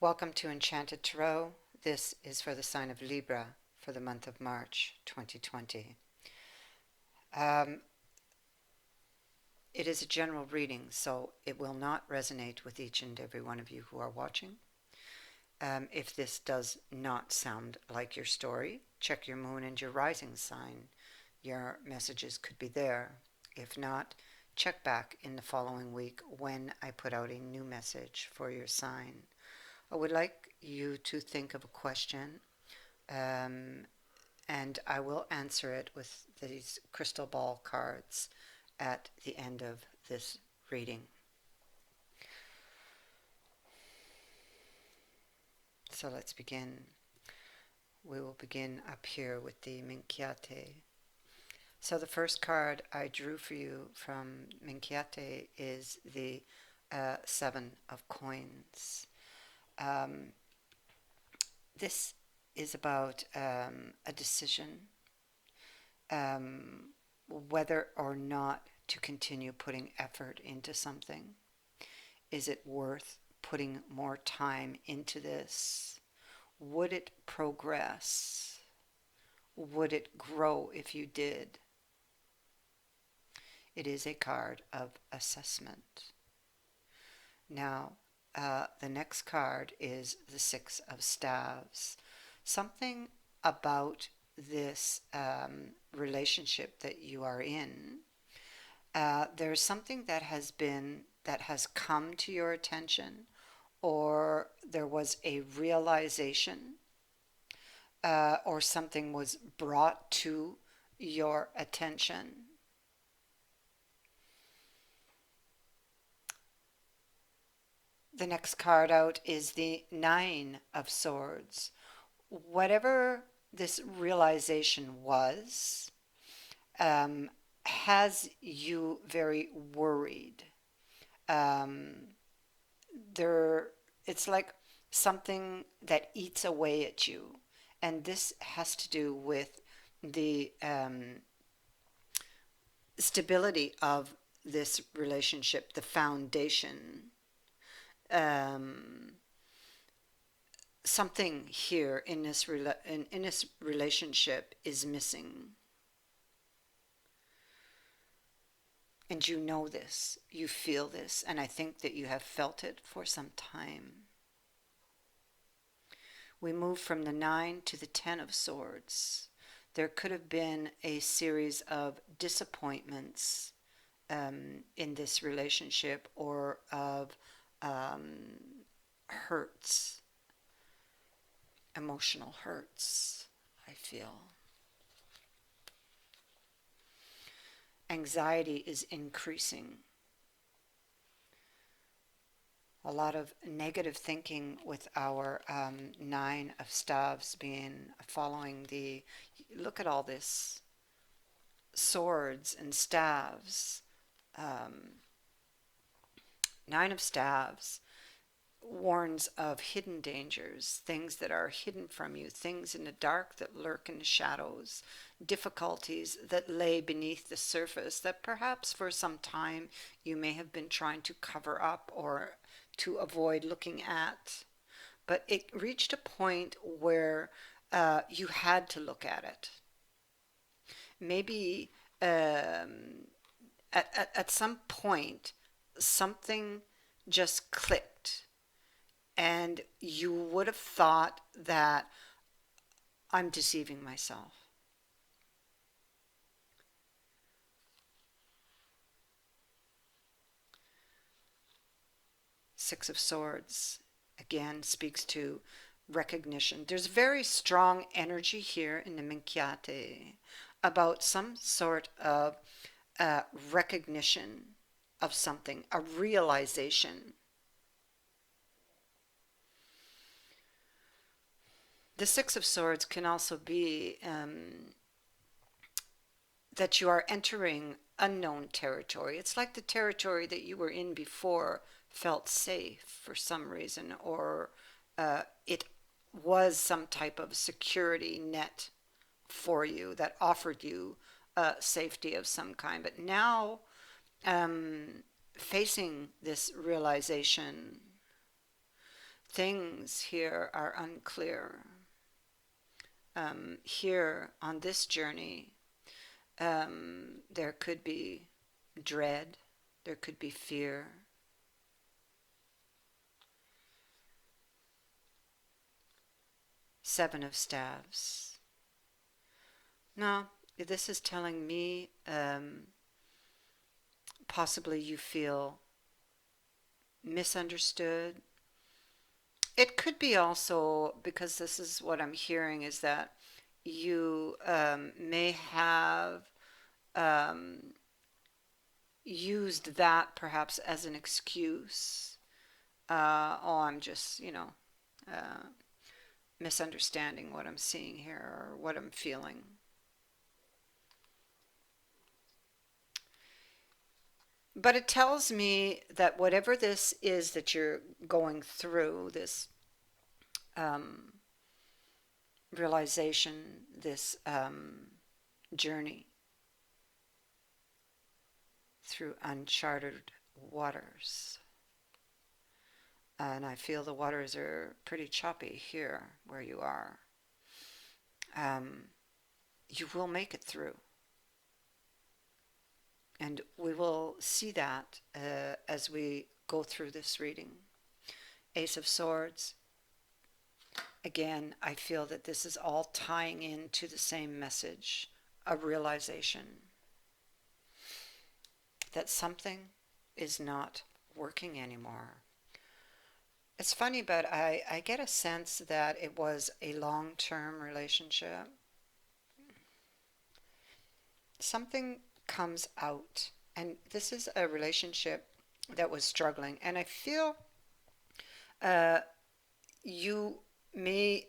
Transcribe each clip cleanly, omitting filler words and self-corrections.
Welcome to Enchanted Tarot. This is for the sign of Libra for the month of March 2020. Um, it is a general reading, so it will not resonate with each and every one of you who are watching. If this does not sound like your story, check your moon and your rising sign. Your messages could be there. If not, check back in the following week when I put out a new message for your sign. I would like you to think of a question, um, and I will answer it with these crystal ball cards at the end of this reading. So let's begin. We will begin up here with the Minchiate. So the first card I drew for you from Minchiate is the Seven of Coins. This is about a decision, whether or not to continue putting effort into something. Is it worth putting more time into this? Would it progress? Would it grow if you did? It is a card of assessment. Now, the next card is the Six of Staves. Something about this relationship that you are in. There's something that has come to your attention, or there was a realization, or something was brought to your attention. The next card out is the Nine of Swords. Whatever this realization was, has you very worried. There, it's like something that eats away at you, and this has to do with the stability of this relationship, the foundation. Something here in this relationship is missing. And you know this, you feel this, and I think that you have felt it for some time. We move from the Nine to the Ten of Swords. There could have been a series of disappointments in this relationship, or of hurts, emotional hurts, I feel. Anxiety is increasing. A lot of negative thinking with our Nine of Staves being following the, look at all this, swords and staves. Nine of Staves warns of hidden dangers, things that are hidden from you, things in the dark that lurk in the shadows, difficulties that lay beneath the surface that perhaps for some time you may have been trying to cover up or to avoid looking at. But it reached a point where you had to look at it. Maybe at some point something just clicked, and you would have thought that I'm deceiving myself. Six of Swords again speaks to recognition. There's very strong energy here in the Minchiate about some sort of recognition of something, a realization. The Six of Swords can also be that you are entering unknown territory. It's like the territory that you were in before felt safe for some reason, or it was some type of security net for you that offered you safety of some kind. But now, facing this realization, things here are unclear. Here on this journey, there could be dread, there could be fear. Seven of Staves. Now, this is telling me possibly you feel misunderstood. It could be also, because this is what I'm hearing, is that you may have um, used that perhaps as an excuse. Oh, I'm just, uh, misunderstanding what I'm seeing here or what I'm feeling. But it tells me that whatever this is that you're going through, this um, realization, this journey through uncharted waters. And I feel the waters are pretty choppy here where you are. Um, you will make it through. And we will see that as we go through this reading. Ace of Swords. Again, I feel that this is all tying into the same message, a realization that something is not working anymore. It's funny, but I get a sense that it was a long-term relationship. Something comes out, and this is a relationship that was struggling, and I feel uh, you may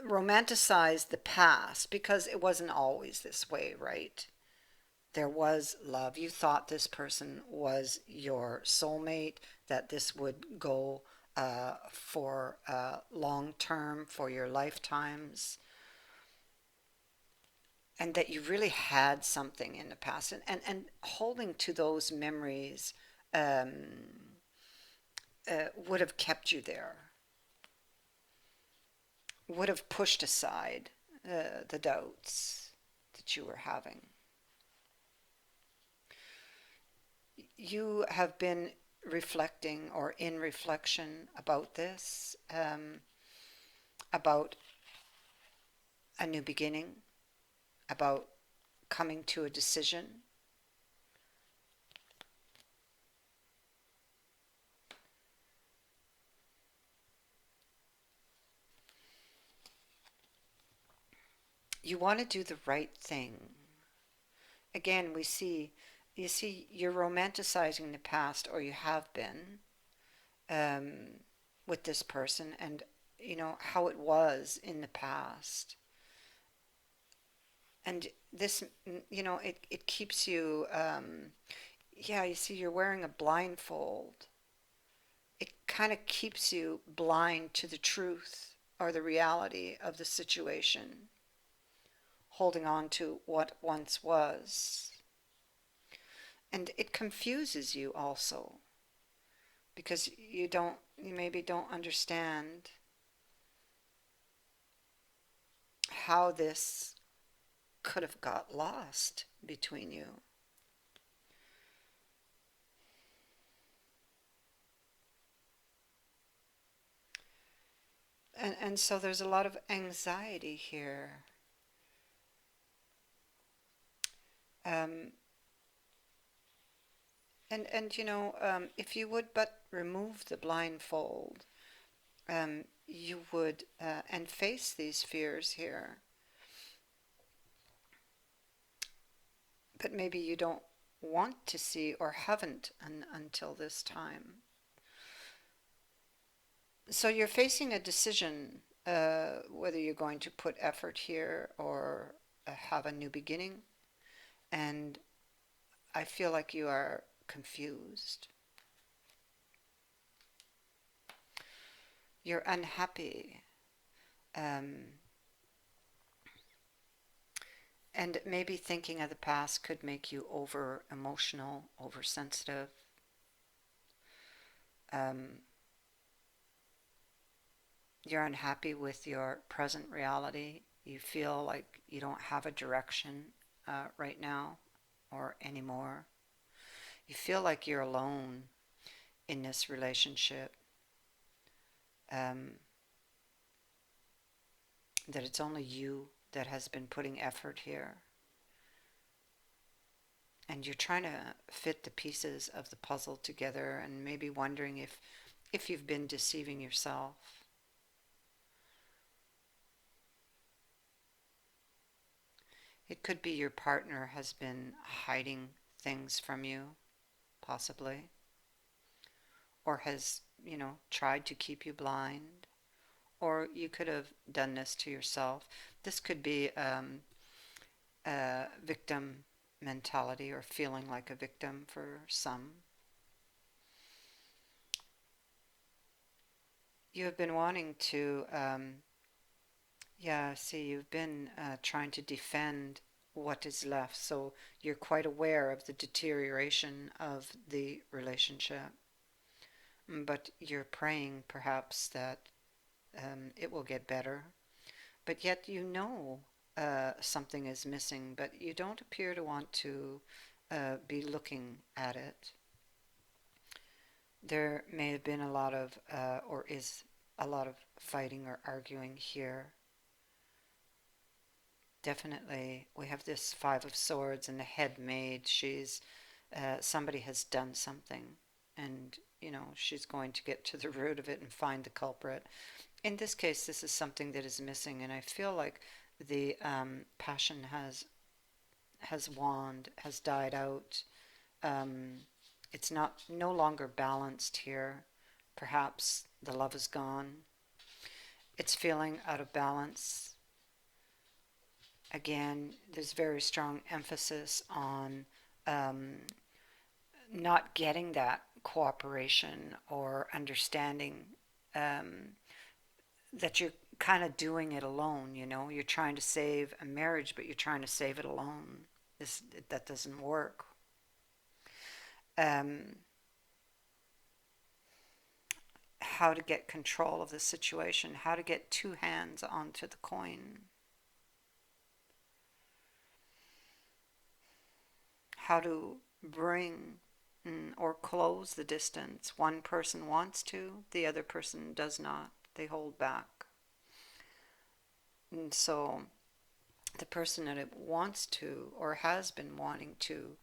romanticize the past because it wasn't always this way, right? There was love. You thought this person was your soulmate, that this would go for long term, for your lifetimes, and that you really had something in the past. And holding to those memories um, would have kept you there, would have pushed aside the doubts that you were having. You have been reflecting or in reflection about this, about a new beginning, about coming to a decision. You want to do the right thing. Again, you see, you're romanticizing the past, or you have been, um, with this person, and how it was in the past. And this, it keeps you, yeah, you see, you're wearing a blindfold. It kind of keeps you blind to the truth or the reality of the situation, holding on to what once was. And it confuses you also because you maybe don't understand how this could have got lost between you. And so there's a lot of anxiety here. Um, and if you would but remove the blindfold, you would, and face these fears here. But maybe you don't want to see or haven't until this time. So you're facing a decision, whether you're going to put effort here or have a new beginning. And I feel like you are confused. You're unhappy. Um, and maybe thinking of the past could make you over emotional, oversensitive. Um, you're unhappy with your present reality. You feel like you don't have a direction right now or anymore. You feel like you're alone in this relationship, um, that it's only you that has been putting effort here. And you're trying to fit the pieces of the puzzle together and maybe wondering if you've been deceiving yourself. It could be your partner has been hiding things from you, possibly, or has, tried to keep you blind, or you could have done this to yourself. This could be a victim mentality or feeling like a victim for some. You have been wanting to, yeah, see, you've been trying to defend what is left, so you're quite aware of the deterioration of the relationship, but you're praying perhaps that it will get better, but yet something is missing, but you don't appear to want to be looking at it. There may have been a lot of, or is a lot of fighting or arguing here. Definitely, we have this Five of Swords and the head maid. Somebody has done something, and she's going to get to the root of it and find the culprit. In this case, this is something that is missing, and I feel like the passion has waned, has died out. Um, it's no longer balanced here. Perhaps the love is gone. It's feeling out of balance. Again, there's very strong emphasis on um, not getting that cooperation or understanding, um, that you're kind of doing it alone. You're trying to save a marriage, but you're trying to save it alone. That doesn't work. Um, how to get control of the situation, how to get two hands onto the coin, how to bring or close the distance. One person wants to, the other person does not. They hold back. And so the person that it wants to or has been wanting to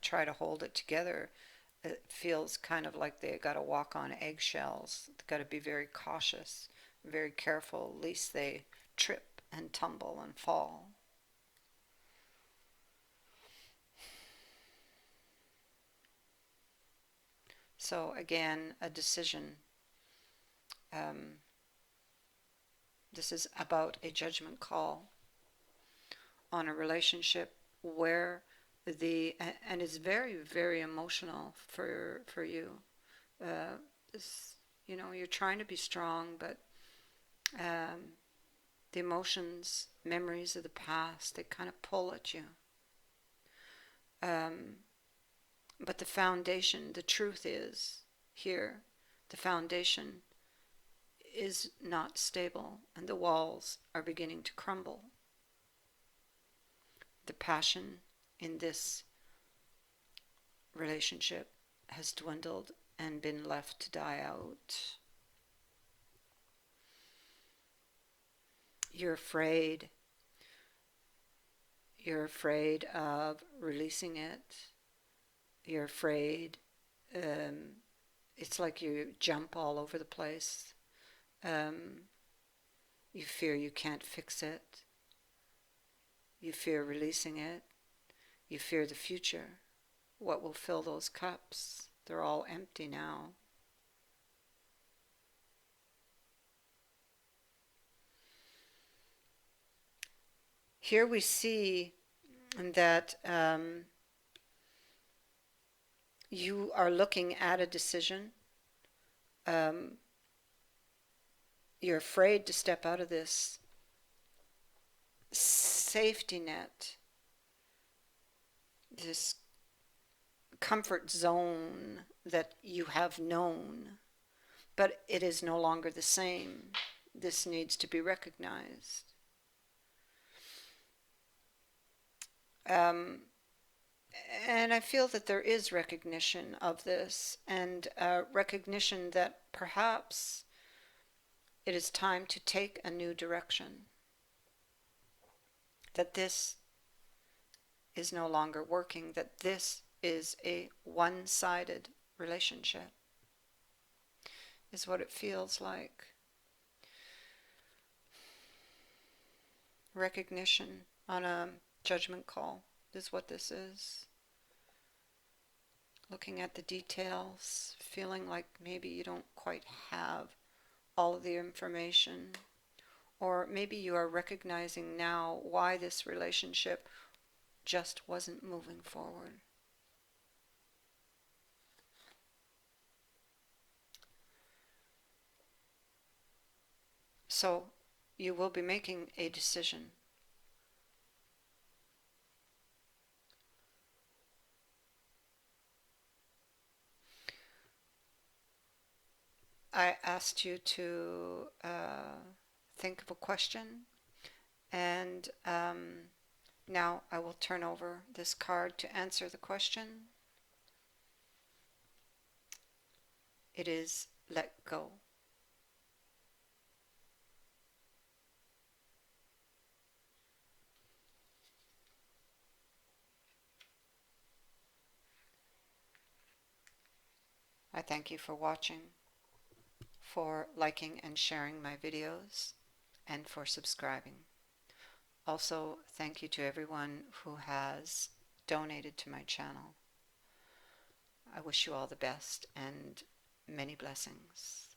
try to hold it together, it feels kind of like they got to walk on eggshells. They've got to be very cautious, very careful, lest they trip and tumble and fall. So again, a decision. Um, this is about a judgment call on a relationship where and it's very, very emotional for you. This, you're trying to be strong, but um, the emotions, memories of the past, they kind of pull at you. Um, but the foundation, the truth is here, the foundation is not stable, and the walls are beginning to crumble. The passion in this relationship has dwindled and been left to die out. You're afraid. You're afraid of releasing it. You're afraid. It's like you jump all over the place. You fear you can't fix it. You fear releasing it. You fear the future. What will fill those cups? They're all empty now. Here we see that you are looking at a decision. You're afraid to step out of this safety net, this comfort zone that you have known. but it is no longer the same. This needs to be recognized. Um, and I feel that there is recognition of this, and recognition that perhaps it is time to take a new direction. That this is no longer working, that this is a one-sided relationship, is what it feels like. Recognition on a judgment call is what this is. Looking at the details, feeling like maybe you don't quite have all of the information, or maybe you are recognizing now why this relationship just wasn't moving forward. So you will be making a decision. I asked you to think of a question, and now I will turn over this card to answer the question. It is let go. I thank you for watching, for liking and sharing my videos, and for subscribing. Also, thank you to everyone who has donated to my channel. I wish you all the best and many blessings.